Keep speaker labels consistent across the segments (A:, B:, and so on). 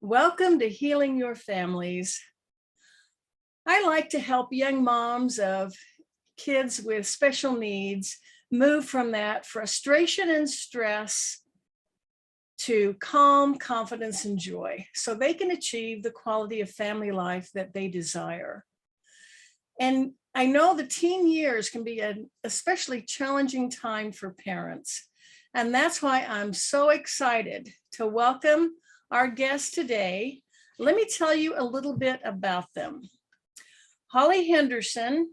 A: Welcome to Healing Your Families. I like to help young moms of kids with special needs move from that frustration and stress to calm, confidence, and joy so they can achieve the quality of family life that they desire. And I know the teen years can be an especially challenging time for parents. And that's why I'm so excited to welcome our guests today. Let me tell you a little bit about them. Hollie Henderson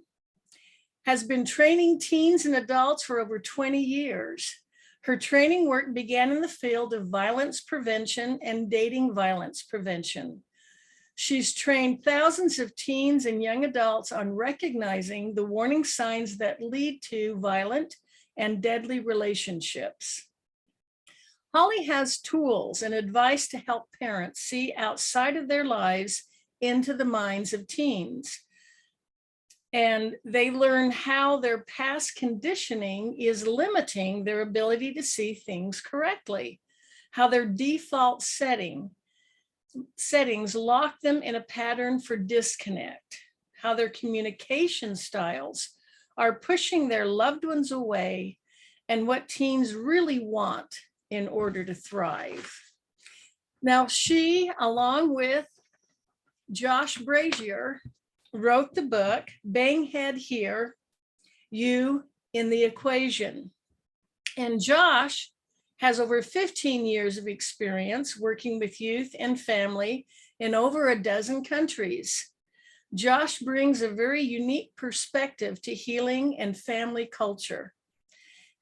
A: has been training teens and adults for over 20 years. Her training work began in the field of violence prevention and dating violence prevention. She's trained thousands of teens and young adults on recognizing the warning signs that lead to violent and deadly relationships. Hollie has tools and advice to help parents see outside of their lives into the minds of teens. And they learn how their past conditioning is limiting their ability to see things correctly, how their default settings lock them in a pattern for disconnect, how their communication styles are pushing their loved ones away, and what teens really want in order to thrive. Now, she, along with Josh Brazier, wrote the book, Bang Head Here, You in the Equation. And Josh has over 15 years of experience working with youth and family in over a dozen countries. Josh brings a very unique perspective to healing and family culture.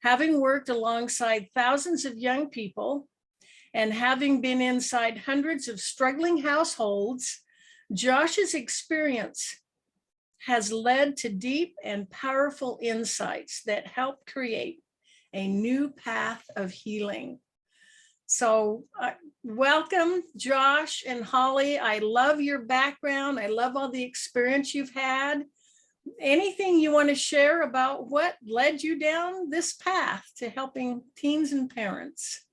A: Having worked alongside thousands of young people and having been inside hundreds of struggling households, Josh's experience has led to deep and powerful insights that help create a new path of healing. So welcome, Josh and Hollie. I love your background. I love all the experience you've had. Anything you want to share about what led you down this path to helping teens and parents?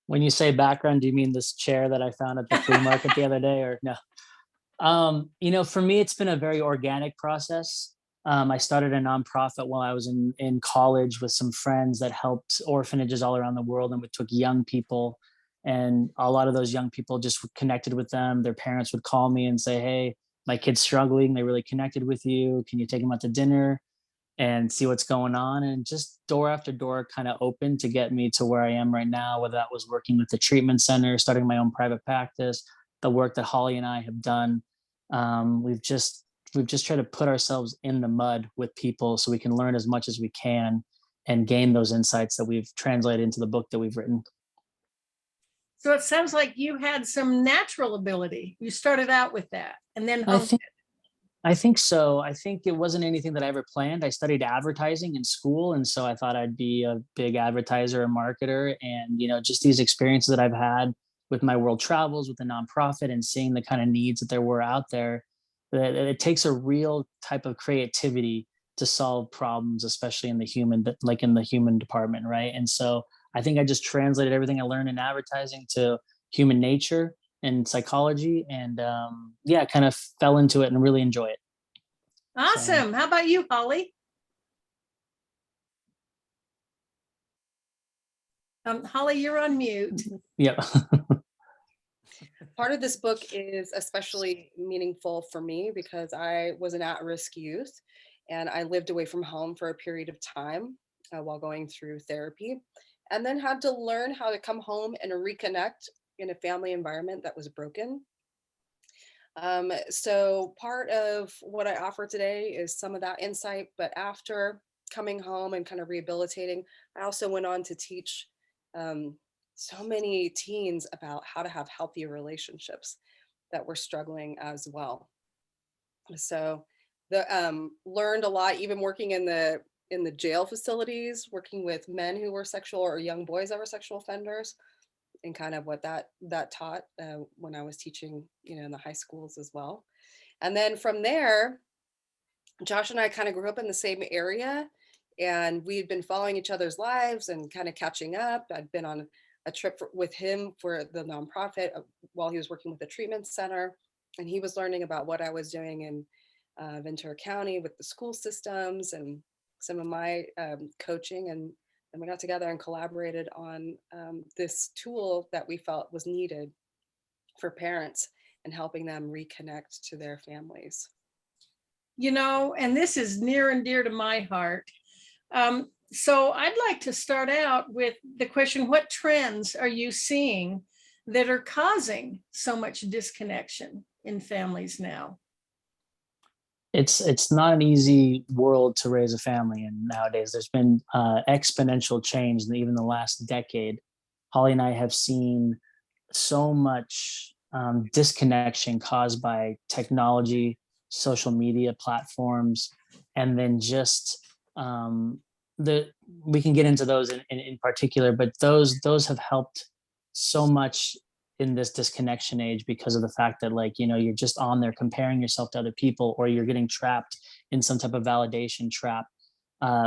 B: When you say background, do you mean this chair that I found at the flea market the other day, or no? For me, it's been a very organic process. I started a nonprofit while I was in college with some friends that helped orphanages all around the world, and we took young people, and a lot of those young people just connected with them. Their parents would call me and say, "Hey, my kid's struggling. They really connected with you. Can you take them out to dinner and see what's going on?" And just door after door kind of opened to get me to where I am right now, whether that was working with the treatment center, starting my own private practice, the work that Hollie and I have done. We've just tried to put ourselves in the mud with people so we can learn as much as we can and gain those insights that we've translated into the book that we've written.
A: So it sounds like you had some natural ability. You started out with that and then
B: I
A: honed
B: think
A: it.
B: I think so. I think it wasn't anything that I ever planned. I studied advertising in school, and so I thought I'd be a big advertiser and marketer. And just these experiences that I've had with my world travels, with the nonprofit, and seeing the kind of needs that there were out there, that it takes a real type of creativity to solve problems, especially in the human, like in the human department, right? And so I think I just translated everything I learned in advertising to human nature and psychology, and yeah, kind of fell into it and really enjoy it.
A: Awesome. How about you, Hollie? Hollie, you're on mute.
B: Yeah.
C: Part of this book is especially meaningful for me because I was an at-risk youth and I lived away from home for a period of time while going through therapy, and then had to learn how to come home and reconnect in a family environment that was broken. So part of what I offer today is some of that insight, but after coming home and kind of rehabilitating, I also went on to teach so many teens about how to have healthier relationships that were struggling as well. So learned a lot, even working in the jail facilities, working with men who were sexual, or young boys that were sexual offenders, and kind of what that taught when I was teaching, in the high schools as well. And then from there, Josh and I kind of grew up in the same area, and we'd been following each other's lives and kind of catching up. I'd been on a trip with him for the nonprofit while he was working with the treatment center. And he was learning about what I was doing in Ventura County with the school systems and some of my coaching. And we got together and collaborated on this tool that we felt was needed for parents and helping them reconnect to their families.
A: You know, and this is near and dear to my heart. So I'd like to start out with the question, what trends are you seeing that are causing so much disconnection in families now?
B: It's not an easy world to raise a family in nowadays. There's been exponential change in even the last decade. Holly and I have seen so much disconnection caused by technology, social media platforms, and then just we can get into those in particular, but those have helped so much in this disconnection age because of the fact that, like, you know, you're just on there comparing yourself to other people, or you're getting trapped in some type of validation trap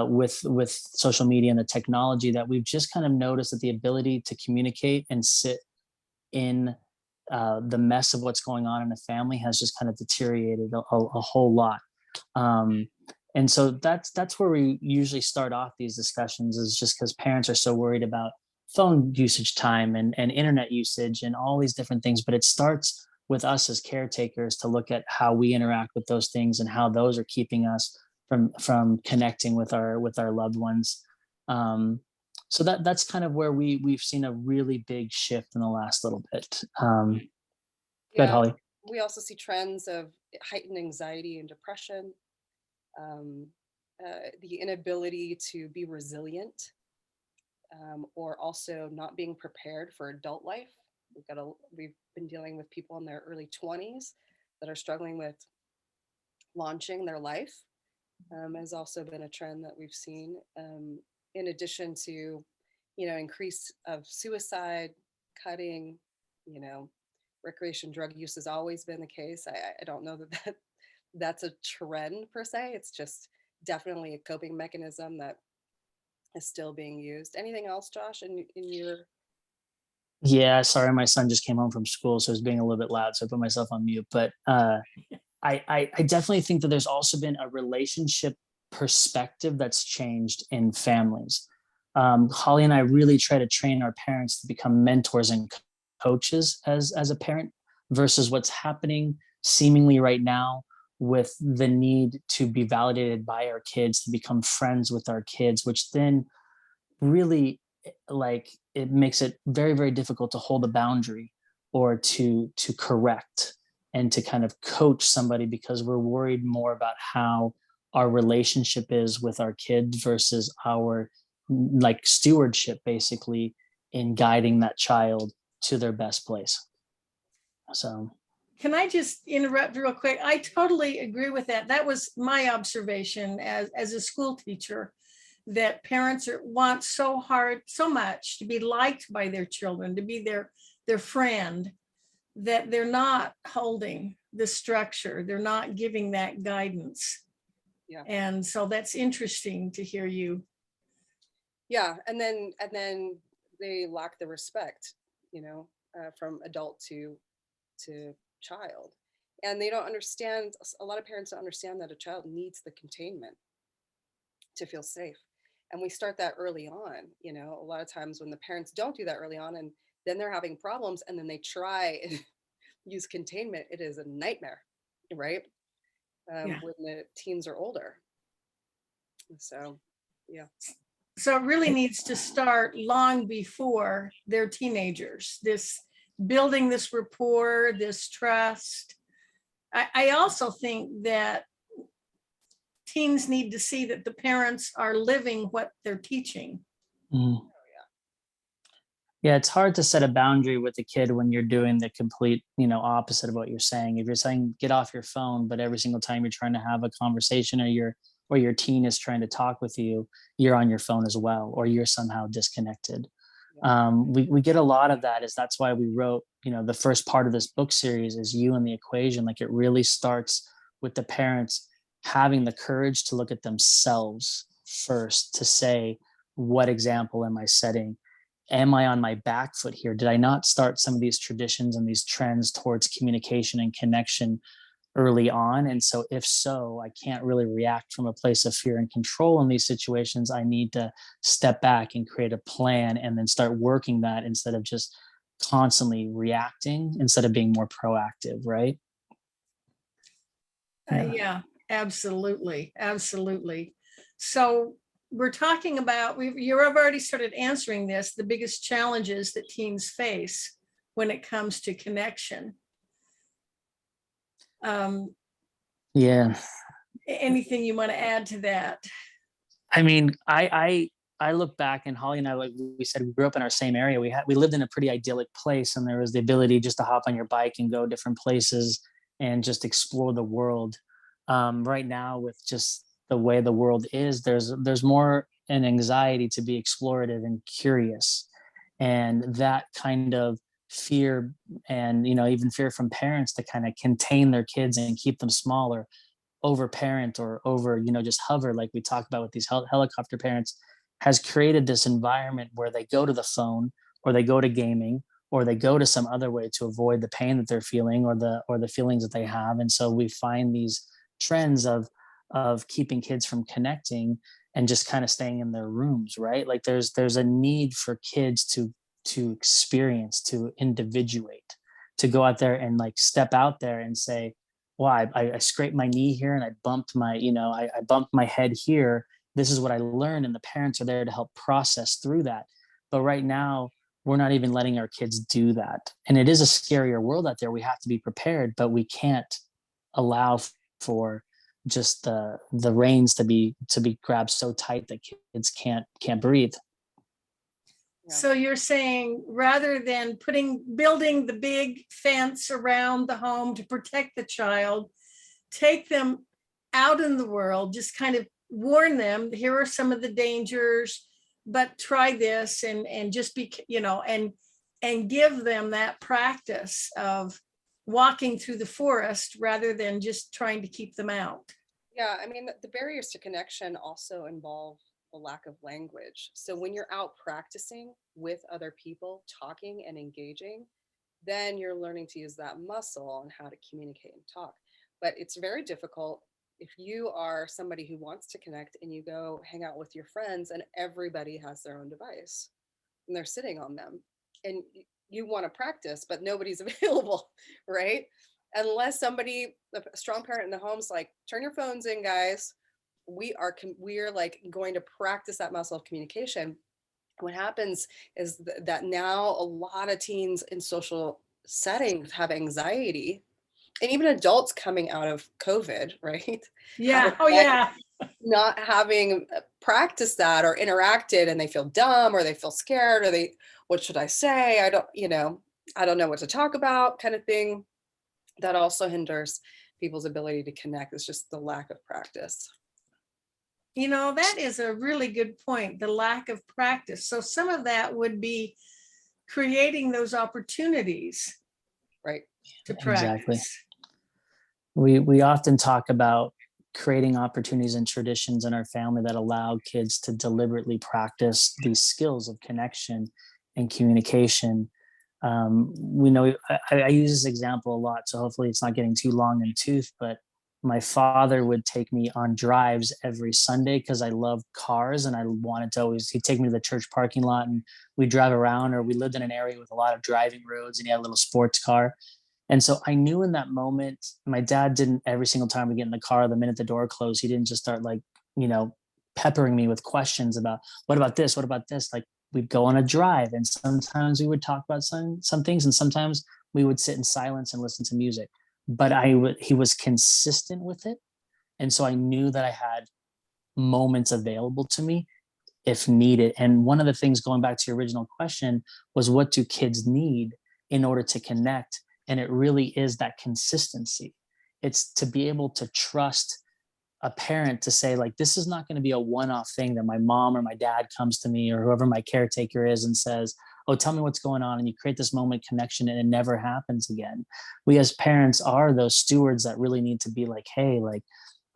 B: with social media and the technology, that we've just kind of noticed that the ability to communicate and sit in the mess of what's going on in a family has just kind of deteriorated a whole lot. And so that's where we usually start off these discussions, is just because parents are so worried about phone usage time and internet usage and all these different things. But it starts with us as caretakers to look at how we interact with those things and how those are keeping us from connecting with our loved ones. So that's kind of where we've seen a really big shift in the last little bit. Go ahead, Holly.
C: We also see trends of heightened anxiety and depression, the inability to be resilient, or also not being prepared for adult life. We've been dealing with people in their early 20s that are struggling with launching their life. Has also been a trend that we've seen, in addition to, you know, increase of suicide, cutting, you know, recreation drug use has always been the case. I don't know that's a trend per se. It's just definitely a coping mechanism that is still being used. Anything else, Josh, in your?
B: Yeah, sorry, my son just came home from school, so it's being a little bit loud, so I put myself on mute. But I definitely think that there's also been a relationship perspective that's changed in families. Holly and I really try to train our parents to become mentors and coaches as a parent, versus what's happening seemingly right now with the need to be validated by our kids, to become friends with our kids, which then really, like, it makes it very, very difficult to hold a boundary or to correct and to kind of coach somebody, because we're worried more about how our relationship is with our kids versus our, like, stewardship basically in guiding that child to their best place. So
A: can I just interrupt real quick? I totally agree with that. That was my observation as a school teacher, that parents want so much to be liked by their children, to be their friend, that they're not holding the structure. They're not giving that guidance.
C: Yeah.
A: And so that's interesting to hear you.
C: Yeah. And then they lack the respect, you know, from adult to child. And they don't understand, a lot of parents don't understand that a child needs the containment to feel safe. And we start that early on. You know, a lot of times when the parents don't do that early on, and then they're having problems, and then they try and use containment, it is a nightmare, right?
A: Yeah.
C: When the teens are older. So, yeah.
A: So it really needs to start long before they're teenagers, this building this rapport, this trust. I also think that teens need to see that the parents are living what they're teaching.
B: Yeah, it's hard to set a boundary with a kid when you're doing the complete, opposite of what you're saying. If you're saying get off your phone, but every single time you're trying to have a conversation, or your teen is trying to talk with you, you're on your phone as well, or you're somehow disconnected. We get a lot of that. That's why we wrote, the first part of this book series is You in the Equation. Like, it really starts with the parents having the courage to look at themselves first, to say, what example am I setting? am I on my back foot here? Did I not start some of these traditions and these trends towards communication and connection early on? And so, if so, I can't really react from a place of fear and control in these situations. I need to step back and create a plan and then start working that instead of just constantly reacting, instead of being more proactive, right?
A: Yeah, absolutely. Absolutely. So we're talking about, you've already started answering this, the biggest challenges that teens face when it comes to connection.
B: Yeah.
A: Anything you want to add to that?
B: I mean, I look back, and Holly and I, like we said, we grew up in our same area. We lived in a pretty idyllic place, and there was the ability just to hop on your bike and go different places and just explore the world. Right now, with just the way the world is, there's more an anxiety to be explorative and curious, and that kind of fear, and even fear from parents to kind of contain their kids and keep them smaller, over parent or over just hover, like we talked about with these helicopter parents, has created this environment where they go to the phone, or they go to gaming, or they go to some other way to avoid the pain that they're feeling, or the feelings that they have. And so we find these trends of keeping kids from connecting and just kind of staying in their rooms, right? Like there's a need for kids to experience, to individuate, to go out there and like step out there and say, well, I scraped my knee here, and I bumped my, I bumped my head here. This is what I learned. And the parents are there to help process through that. But right now, we're not even letting our kids do that. And it is a scarier world out there. We have to be prepared, but we can't allow for just the reins to be grabbed so tight that kids can't breathe.
A: So you're saying, rather than building the big fence around the home to protect the child, take them out in the world, just kind of warn them, here are some of the dangers, but try this, and just be, and give them that practice of walking through the forest rather than just trying to keep them out.
C: Yeah, I mean, the barriers to connection also involve the lack of language. So when you're out practicing with other people, talking and engaging, then you're learning to use that muscle on how to communicate and talk. But it's very difficult if you are somebody who wants to connect and you go hang out with your friends and everybody has their own device and they're sitting on them, and you want to practice, but nobody's available, right? Unless somebody, a strong parent in the home's like, turn your phones in, guys. We are like going to practice that muscle of communication. What happens is that now a lot of teens in social settings have anxiety, and even adults coming out of COVID, right?
A: Yeah. Oh, yeah.
C: Not having practiced that or interacted, and they feel dumb, or they feel scared, or what should I say? I don't know what to talk about, kind of thing. That also hinders people's ability to connect. It's just the lack of practice.
A: That is a really good point, the lack of practice. So some of that would be creating those opportunities,
C: right,
A: to practice.
B: Exactly. We often talk about creating opportunities and traditions in our family that allow kids to deliberately practice these skills of connection and communication. We know I use this example a lot, so hopefully it's not getting too long in tooth, but my father would take me on drives every Sunday because I love cars, and I wanted to he'd take me to the church parking lot and we'd drive around, or we lived in an area with a lot of driving roads and he had a little sports car. And so I knew in that moment, my dad didn't, every single time we get in the car, the minute the door closed, he didn't just start like, peppering me with questions about, what about this? What about this? Like, we'd go on a drive, and sometimes we would talk about some things, and sometimes we would sit in silence and listen to music. But he was consistent with it. And so I knew that I had moments available to me if needed. And one of the things, going back to your original question, was what do kids need in order to connect? And it really is that consistency. It's to be able to trust a parent to say, like, this is not going to be a one-off thing that my mom or my dad comes to me, or whoever my caretaker is, and says, oh, tell me what's going on. And you create this moment connection and it never happens again. We as parents are those stewards that really need to be like, hey, like,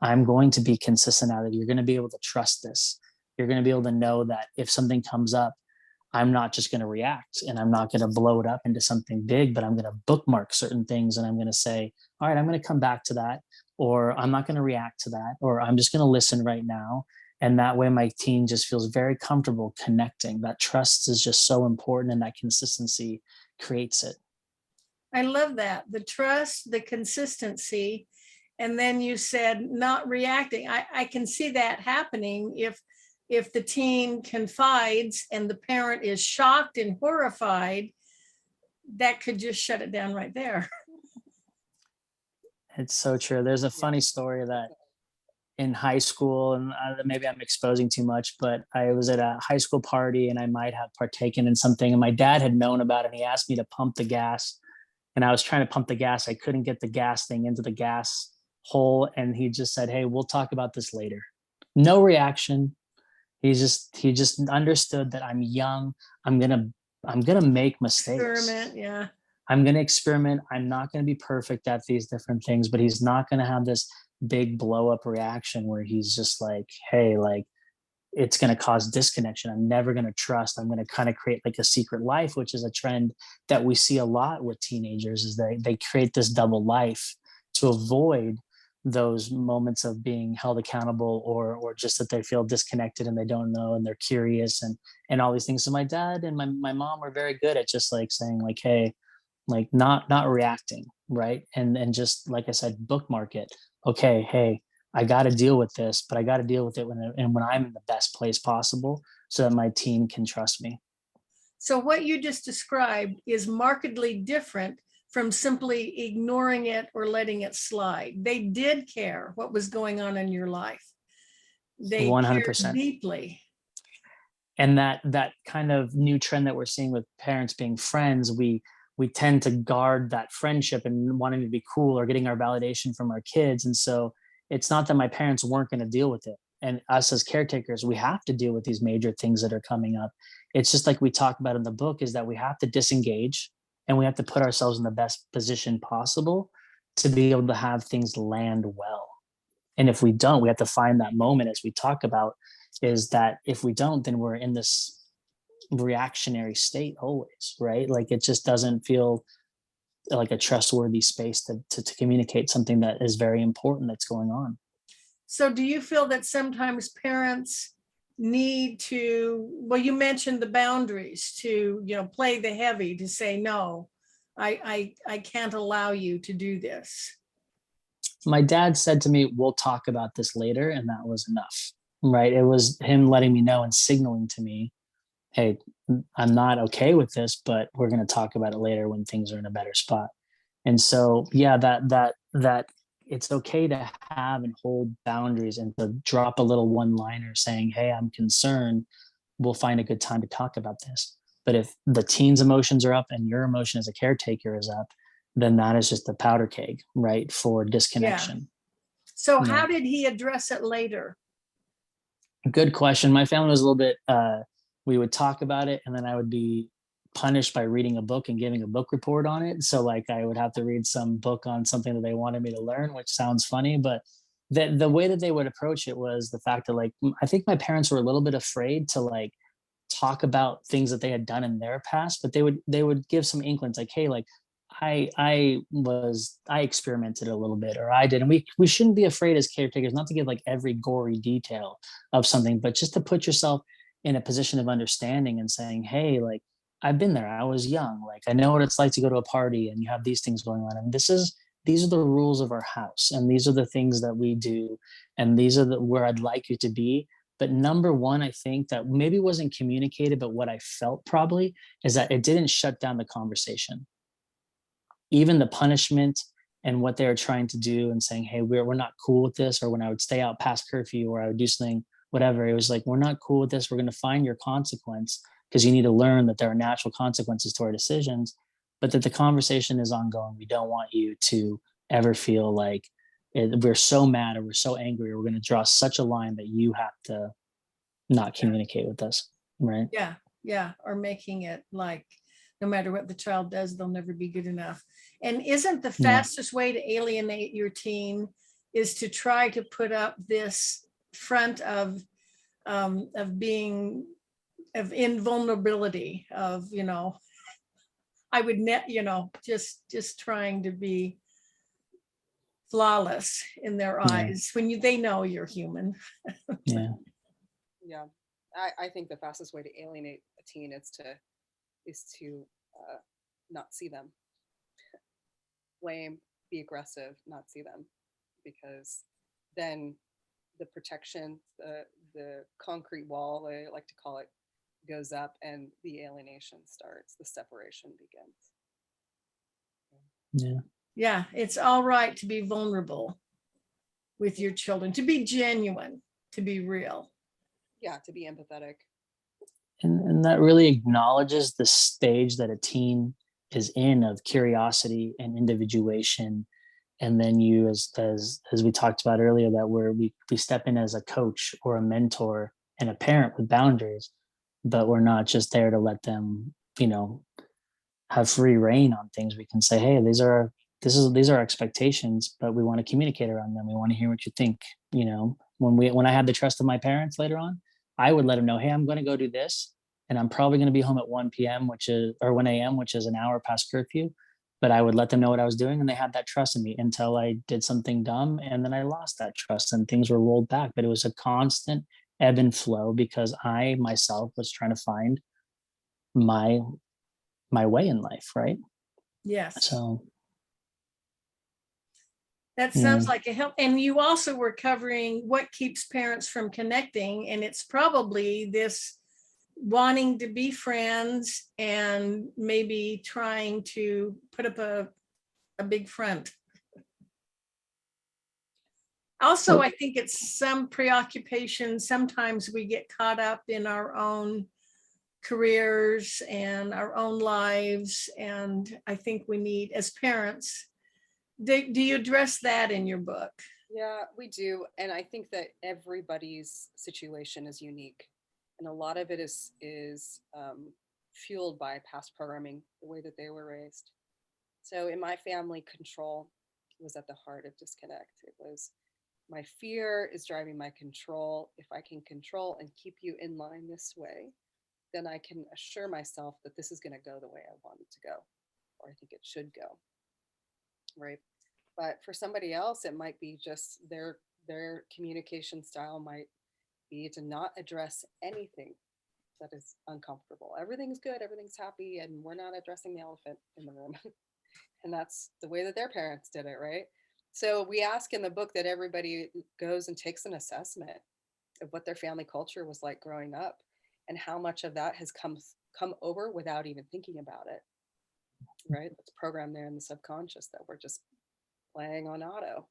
B: I'm going to be consistent at it. You're going to be able to trust this. You're going to be able to know that if something comes up, I'm not just going to react and I'm not going to blow it up into something big, but I'm going to bookmark certain things and I'm going to say, all right, I'm going to come back to that, or I'm not going to react to that, or I'm just going to listen right now. And that way my teen just feels very comfortable connecting. That trust is just so important, and that consistency creates it.
A: I love that. The trust, the consistency. And then you said not reacting. I can see that happening if the teen confides and the parent is shocked and horrified. That could just shut it down right there.
B: It's so true. There's a funny story that in high school, and maybe I'm exposing too much, but I was at a high school party and I might have partaken in something, and my dad had known about it. And he asked me to pump the gas, and I was trying to pump the gas. I couldn't get the gas thing into the gas hole. And he just said, hey, we'll talk about this later. No reaction. He just understood that I'm young. I'm gonna make mistakes.
A: Experiment, yeah.
B: I'm gonna experiment. I'm not gonna be perfect at these different things, but he's not gonna have this big blow up reaction where he's just like, hey, like, it's going to cause disconnection. I'm never going to trust. I'm going to kind of create like a secret life, which is a trend that we see a lot with teenagers, is they create this double life to avoid those moments of being held accountable, or just that they feel disconnected and they don't know and they're curious and all these things. So my dad and my mom were very good at just like saying like, hey, like not reacting, right? And just like I said, bookmark it. Okay, hey, I got to deal with this, but I got to deal with it when I'm in the best place possible, so that my team can trust me.
A: So what you just described is markedly different from simply ignoring it or letting it slide. They did care what was going on in your life. They
B: 100%.
A: cared deeply.
B: And that kind of new trend that we're seeing with parents being friends, we tend to guard that friendship and wanting to be cool or getting our validation from our kids. And so it's not that my parents weren't going to deal with it. And us as caretakers, we have to deal with these major things that are coming up. It's just like we talk about in the book, is that we have to disengage and we have to put ourselves in the best position possible to be able to have things land well. And if we don't, we have to find that moment, as we talk about, is that if we don't, then we're in this reactionary state always, right? Like it just doesn't feel like a trustworthy space to communicate something that is very important that's going on.
A: So do you feel that sometimes parents need to, well, you mentioned the boundaries to, play the heavy, to say, no, I can't allow you to do this.
B: My dad said to me, we'll talk about this later. And that was enough, right? It was him letting me know and signaling to me, hey, I'm not okay with this, but we're going to talk about it later when things are in a better spot. And so, yeah, that it's okay to have and hold boundaries and to drop a little one-liner saying, hey, I'm concerned. We'll find a good time to talk about this. But if the teen's emotions are up and your emotion as a caretaker is up, then that is just a powder keg, right, for disconnection.
A: Yeah. So how did he address it later?
B: Good question. My family was a little bit, we would talk about it and then I would be punished by reading a book and giving a book report on it. So like I would have to read some book on something that they wanted me to learn, which sounds funny, but the way that they would approach it was the fact that, like, I think my parents were a little bit afraid to like talk about things that they had done in their past, but they would give some inklings like, hey, like I experimented a little bit, or I did. And we shouldn't be afraid as caretakers not to give like every gory detail of something, but just to put yourself in a position of understanding and saying, hey, like, I've been there. I was young. Like, I know what it's like to go to a party and you have these things going on. And these are the rules of our house. And these are the things that we do. And these are where I'd like you to be. But number one, I think that maybe wasn't communicated, but what I felt probably is that it didn't shut down the conversation. Even the punishment and what they were trying to do and saying, hey, we're not cool with this. Or when I would stay out past curfew or I would do something, whatever, it was like, we're not cool with this. We're going to find your consequence, because you need to learn that there are natural consequences to our decisions, but that the conversation is ongoing. We don't want you to ever feel like we're so mad or we're so angry, or we're going to draw such a line that you have to not communicate with us. Right.
A: Yeah. Yeah. Or making it like, no matter what the child does, they'll never be good enough. And isn't the fastest way to alienate your teen is to try to put up this front of being of invulnerability of, I would just trying to be flawless in their eyes when they know you're human.
B: Yeah.
C: Yeah. I think the fastest way to alienate a teen is to not see them, blame, be aggressive, not see them, because then the protection, the concrete wall, I like to call it, goes up, and the alienation starts, the separation begins.
B: Yeah.
A: Yeah, it's all right to be vulnerable with your children, to be genuine, to be real.
C: Yeah, to be empathetic.
B: And that really acknowledges the stage that a teen is in of curiosity and individuation. And then you, as we talked about earlier, that we step in as a coach or a mentor and a parent with boundaries, but we're not just there to let them, have free reign on things. We can say, hey, these are our expectations, but we want to communicate around them. We want to hear what you think. When I had the trust of my parents later on, I would let them know, hey, I'm going to go do this, and I'm probably going to be home at 1 p.m., or 1 a.m., which is an hour past curfew. But I would let them know what I was doing, and they had that trust in me until I did something dumb, and then I lost that trust, and things were rolled back. But it was a constant ebb and flow because I myself was trying to find my way in life, right?
A: Yes.
B: So
A: that sounds like a help. And you also were covering what keeps parents from connecting. And it's probably this wanting to be friends and maybe trying to put up a big front. Also, I think it's some preoccupation. Sometimes we get caught up in our own careers and our own lives. And I think we need, as parents, do you address that in your book?
C: Yeah, we do. And I think that everybody's situation is unique. And a lot of it is fueled by past programming, the way that they were raised. So in my family, control was at the heart of disconnect. It was, my fear is driving my control. If I can control and keep you in line this way, then I can assure myself that this is going to go the way I want it to go, or I think it should go. Right. But for somebody else, it might be just their communication style might be to not address anything that is uncomfortable. Everything's good, everything's happy, and we're not addressing the elephant in the room. And that's the way that their parents did it, right? So we ask in the book that everybody goes and takes an assessment of what their family culture was like growing up, and how much of that has come over without even thinking about it. Right? It's programmed there in the subconscious that we're just playing on auto.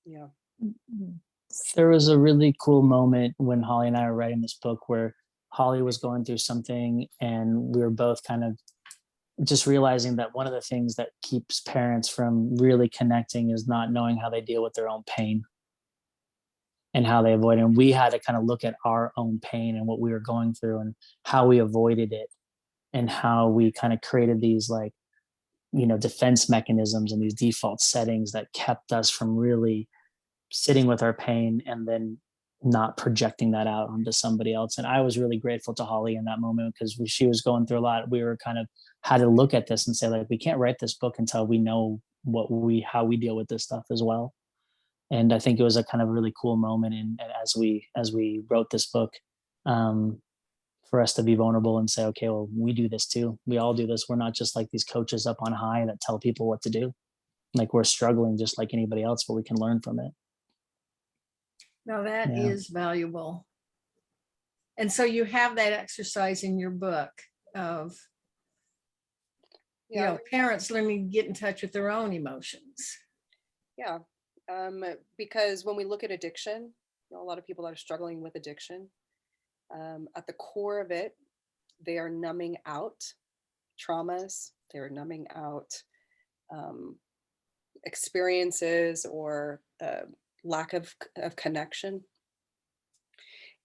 C: Yeah.
B: There was a really cool moment when Holly and I were writing this book where Holly was going through something, and we were both kind of just realizing that one of the things that keeps parents from really connecting is not knowing how they deal with their own pain and how they avoid it. And we had to kind of look at our own pain and what we were going through and how we avoided it, and how we kind of created these defense mechanisms and these default settings that kept us from really sitting with our pain and then not projecting that out onto somebody else. And I was really grateful to Holly in that moment, because she was going through a lot. We were kind of had to look at this and say, like, we can't write this book until we know how we deal with this stuff as well. And I think it was a kind of really cool moment. And as we wrote this book, for us to be vulnerable and say, okay, well, we do this too. We all do this. We're not just like these coaches up on high that tell people what to do. Like, we're struggling just like anybody else, but we can learn from it.
A: Now that is valuable. And so you have that exercise in your book of, parents learning to get in touch with their own emotions.
C: Yeah. Because when we look at addiction, a lot of people that are struggling with addiction, at the core of it, they are numbing out traumas. They're numbing out experiences or lack of connection.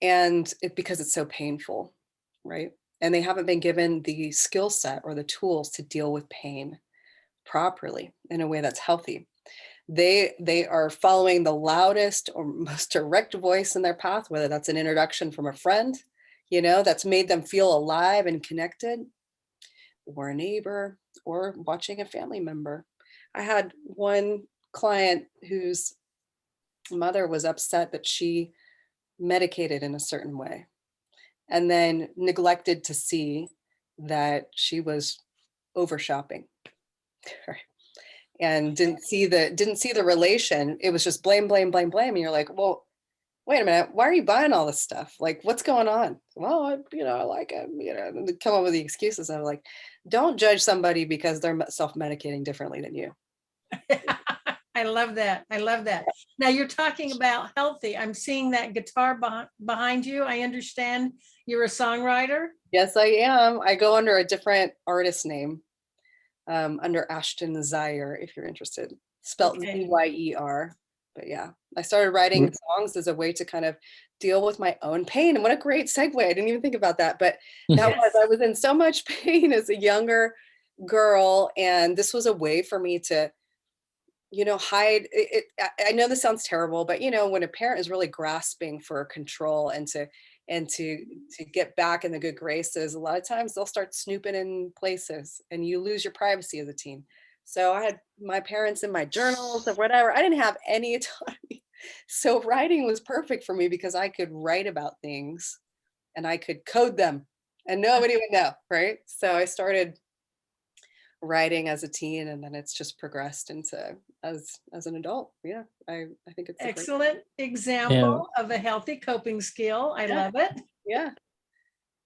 C: And because it's so painful, right? And they haven't been given the skill set or the tools to deal with pain properly in a way that's healthy. They are following the loudest or most direct voice in their path, whether that's an introduction from a friend, that's made them feel alive and connected, or a neighbor, or watching a family member. I had one client whose mother was upset that she medicated in a certain way and then neglected to see that she was over shopping and didn't see the relation. It was just blame, blame, blame, blame. And you're like, well, wait a minute, why are you buying all this stuff? Like, what's going on? Well, I like it, and they come up with the excuses. I'm like, don't judge somebody because they're self-medicating differently than you.
A: I love that. I love that. Now you're talking about healthy. I'm seeing that guitar behind you. I understand you're a songwriter.
C: Yes, I am. I go under a different artist name, under Ashton Zaire, if you're interested, spelled
A: Okay.
C: Zeyer. But yeah, I started writing songs as a way to kind of deal with my own pain. And what a great segue. I didn't even think about that. But that
A: Yes.
C: I was in so much pain as a younger girl. And this was a way for me to, hide it. I know this sounds terrible, but when a parent is really grasping for control and to get back in the good graces, a lot of times they'll start snooping in places and you lose your privacy as a teen. So I had my parents in my journals or whatever. I didn't have any autonomy. So writing was perfect for me because I could write about things and I could code them and nobody would know, right? So I started writing as a teen, and then it's just progressed into as an adult. Yeah, I think it's a great.
A: Excellent example of a healthy coping skill. I
C: Yeah.
A: love it.
C: Yeah,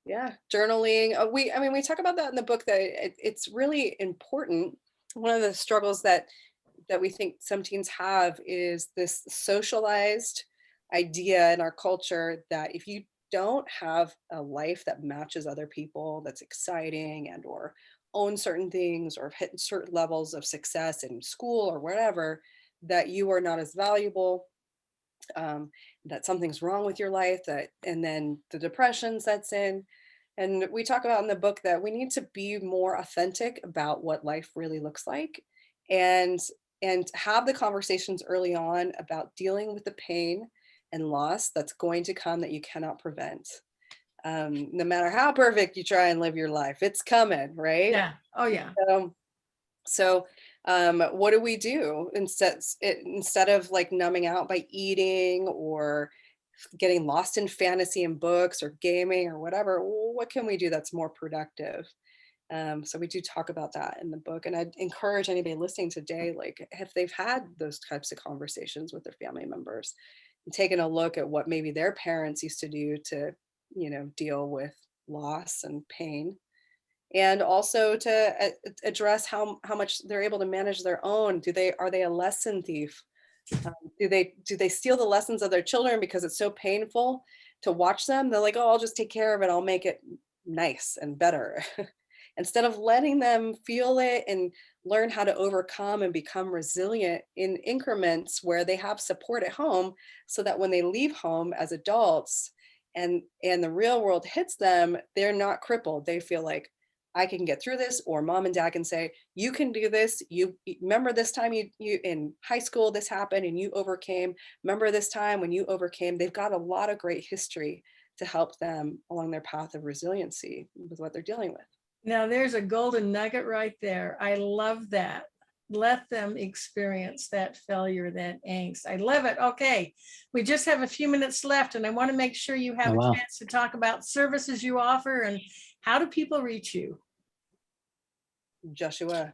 C: yeah. Journaling. We talk about that in the book, that it's really important. One of the struggles that we think some teens have is this socialized idea in our culture that if you don't have a life that matches other people, that's exciting, and or own certain things, or hit certain levels of success in school or wherever, that you are not as valuable, that something's wrong with your life, and then the depression sets in. And we talk about in the book that we need to be more authentic about what life really looks like, and have the conversations early on about dealing with the pain and loss that's going to come, that you cannot prevent. No matter how perfect you try and live your life, it's coming, right?
A: Yeah. Oh, yeah.
C: So what do we do instead of like numbing out by eating or getting lost in fantasy and books or gaming or whatever? What can we do that's more productive? So we do talk about that in the book, and I'd encourage anybody listening today, like if they've had those types of conversations with their family members and taken a look at what maybe their parents used to do to, deal with loss and pain, and also to address how much they're able to manage their own. Are they a lesson thief? Do they steal the lessons of their children because it's so painful to watch them? They're like, oh, I'll just take care of it. I'll make it nice and better. Instead of letting them feel it and learn how to overcome and become resilient in increments where they have support at home, so that when they leave home as adults and the real world hits them, they're not crippled. They feel like, I can get through this, or mom and dad can say, you can do this. You remember this time you in high school, this happened and you overcame. Remember this time when you overcame. They've got a lot of great history to help them along their path of resiliency with what they're dealing with.
A: Now there's a golden nugget right there. I love that. Let them experience that failure, that angst. I love it. Okay, we just have a few minutes left, and I want to make sure you have a chance to talk about services you offer and how do people reach you?
C: Joshua.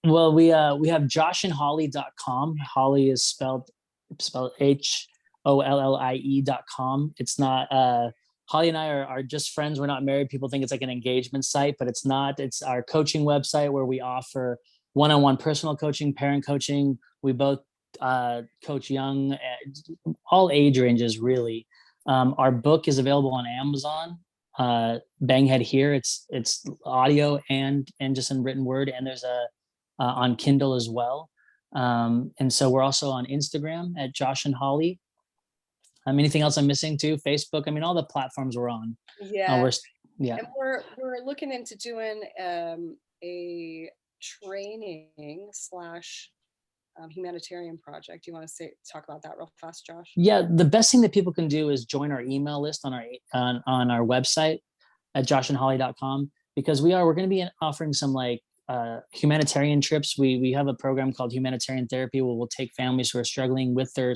B: Well, we have joshandhollie.com. Hollie is spelled HOLLIE.com. It's not Hollie and I are just friends. We're not married. People think it's like an engagement site, but it's not. It's our coaching website where we offer one-on-one personal coaching, parent coaching. We both coach young, all age ranges, really. Our book is available on Amazon. Banghead Here. It's audio and just in written word, and there's a on Kindle as well. And so we're also on Instagram at Josh and Hollie. Anything else I'm missing too? Facebook. All the platforms we're on.
C: Yeah.
B: And
C: we're looking into doing a training / humanitarian project. Do you want to talk about that real fast, Josh?
B: Yeah, the best thing that people can do is join our email list on our website at joshandholly.com, because we're going to be offering some like humanitarian trips. We have a program called Humanitarian Therapy where we'll take families who are struggling with their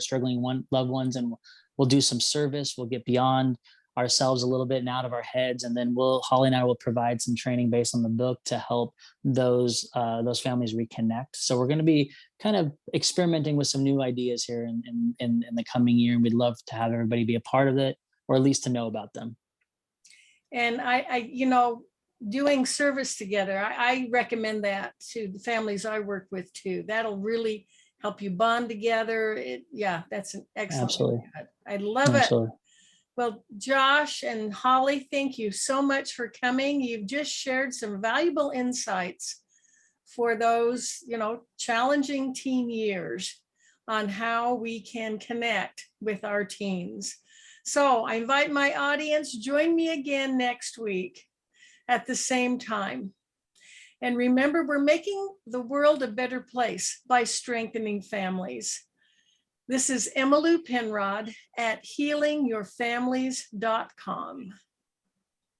B: loved ones, and we'll do some service. We'll get beyond ourselves a little bit and out of our heads, and then Holly and I will provide some training based on the book to help those families reconnect. So we're going to be kind of experimenting with some new ideas here in the coming year, and we'd love to have everybody be a part of it, or at least to know about them.
A: And I doing service together, I recommend that to the families I work with too. That'll really help you bond together. That's an excellent.
B: Absolutely.
A: I love
B: Absolutely.
A: it. Well, Josh and Holly, thank you so much for coming. You've just shared some valuable insights for those, challenging teen years on how we can connect with our teens. So I invite my audience, join me again next week at the same time. And remember, we're making the world a better place by strengthening families. This is Emmylou Penrod at healingyourfamilies.com.